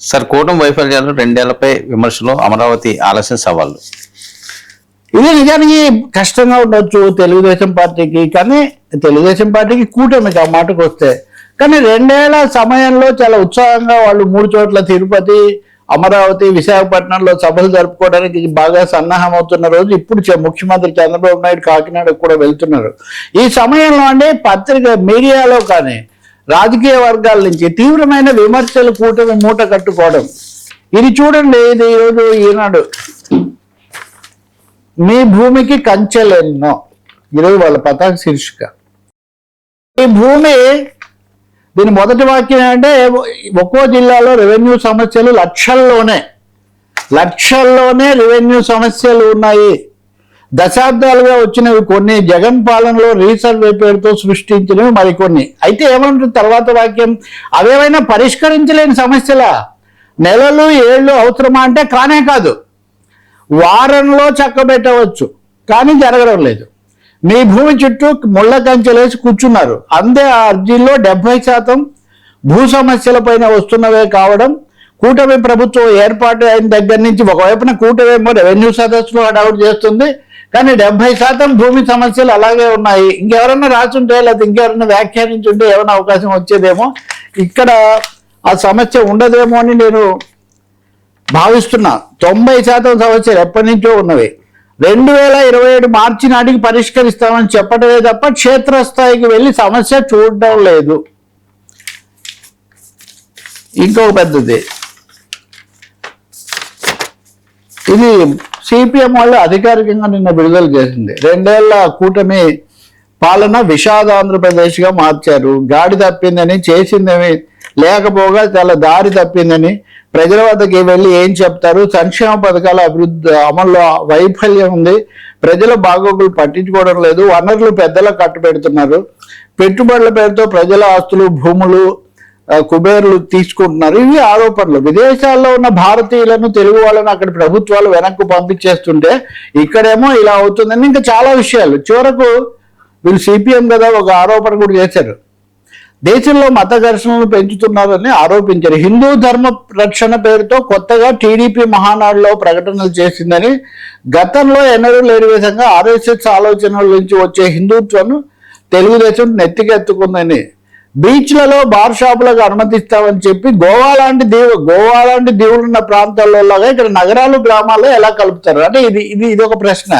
Sir కూటమి వైఫల్యాలు 2 ఏళ్లపై విమర్శలు, అమరావతి ఆలస్యం సవాళ్ళు. ఇది నిజానికి కష్టంగా ఉండొచ్చు తెలుగుదేశం పార్టీకి, కానీ తెలుగుదేశం పార్టీకి కూటమికి ఆ మాటకు వస్తే. కానీ 2 ఏళ్ల సమయంలో చాలా ఉత్సాహంగా వాళ్ళు 3 చోట్ల తిరుపతి, అమరావతి, విశాఖపట్నంలో సభలు జరుపుకోవడానికి బాగా సన్నాహం అవుతున్న రోజు ఇప్పుడు ముఖ్యమంత్రి చంద్రబాబు నాయుడు కాకినాడకు కూడా వెళ్తున్నారు. ఈ సమయంలో అంటే మీడియాలో కానీ రాజకీయ వర్గాల నుంచి తీవ్రమైన విమర్శలు కూటమి మూట కట్టుకోవడం. ఇది చూడండి, ఇది ఈరోజు ఈనాడు, మీ భూమికి కంచెలెన్నో, ఈరోజు వాళ్ళ పతాక శీర్షిక. ఈ భూమి, దీని మొదటి వాక్యం అంటే ఒక్కో జిల్లాలో రెవెన్యూ సమస్యలు లక్షల్లోనే రెవెన్యూ సమస్యలు ఉన్నాయి. దశాబ్దాలుగా వచ్చినవి కొన్ని, జగన్ పాలనలో రీసర్వే పేరుతో సృష్టించినవి మరికొన్ని. అయితే ఏమంటుంది తర్వాత వాక్యం, అవేమైనా పరిష్కరించలేని సమస్యలా? నెలలు ఏళ్ళు అవసరమా అంటే కానే కాదు, వారంలో చక్కబెట్టవచ్చు, కానీ జరగడం లేదు. మీ భూమి చుట్టూ ముళ్ళ కంచెలేసి కూర్చున్నారు. అందే ఆ అర్జీల్లో 70% భూ సమస్యలపైన వస్తున్నవే కావడం. కూటమి ప్రభుత్వం ఏర్పాటు అయిన దగ్గర నుంచి ఒకవైపున కూటమేమో రెవెన్యూ సదస్సులు అడౌట్ చేస్తుంది, కానీ 70% భూమి సమస్యలు అలాగే ఉన్నాయి. ఇంకెవరన్నా రాసుంటే లేకపోతే ఇంకెవరన్నా వ్యాఖ్యానించుంటే ఏమైనా అవకాశం వచ్చేదేమో. ఇక్కడ ఆ సమస్య ఉండదేమో అని నేను భావిస్తున్నా. 90% సమస్యలు ఎప్పటి నుంచో ఉన్నవి. 2027 మార్చి నాటికి పరిష్కరిస్తామని చెప్పడమే తప్ప క్షేత్రస్థాయికి వెళ్ళి సమస్య చూడడం లేదు. ఇంకొక పెద్దది, ఇది సిపిఎం వాళ్ళు అధికారికంగా నిన్న విడుదల చేసింది. 2 ఏళ్ల కూటమి పాలన విషాద ఆంధ్రప్రదేశ్గా మార్చారు. గాడి తప్పిందని, చేసిందేమి లేకపోగా చాలా దారి తప్పిందని, ప్రజల వద్దకి వెళ్ళి ఏం చెప్తారు, సంక్షేమ పథకాల అభివృద్ధి అమల్లో వైఫల్యం ఉంది, ప్రజల బాగోగులు పట్టించుకోవడం లేదు, వనరులు పెద్దలకు కట్టుపెడుతున్నారు, పెట్టుబడుల పేరుతో ప్రజల ఆస్తులు, భూములు కుబేర్లు తీసుకుంటున్నారు. ఇవి ఆరోపణలు. విదేశాల్లో ఉన్న భారతీయులను, తెలుగు వాళ్ళను అక్కడ ప్రభుత్వాలు వెనక్కు పంపించేస్తుంటే ఇక్కడేమో ఇలా అవుతుందని ఇంకా చాలా విషయాలు. చివరకు వీళ్ళు సిపిఎం కదా ఒక ఆరోపణ కూడా చేశారు, దేశంలో మత ఘర్షణలు పెంచుతున్నారని ఆరోపించారు. హిందూ ధర్మ రక్షణ పేరుతో కొత్తగా టీడీపీ మహానాడులో ప్రకటనలు చేసిందని, గతంలో ఎన్నడూ లేని విధంగా ఆర్ఎస్ఎస్ ఆలోచనల నుంచి వచ్చే హిందుత్వను తెలుగుదేశం నెత్తికెత్తుకుందని, బీచ్లలో బార్ షాపులకు అనుమతిస్తామని చెప్పి గోవా లాంటి దీవులున్న ప్రాంతాల్లో లాగా ఇక్కడ నగరాలు గ్రామాల్లో ఎలా కలుపుతారు అంటే ఇది ఒక ప్రశ్న.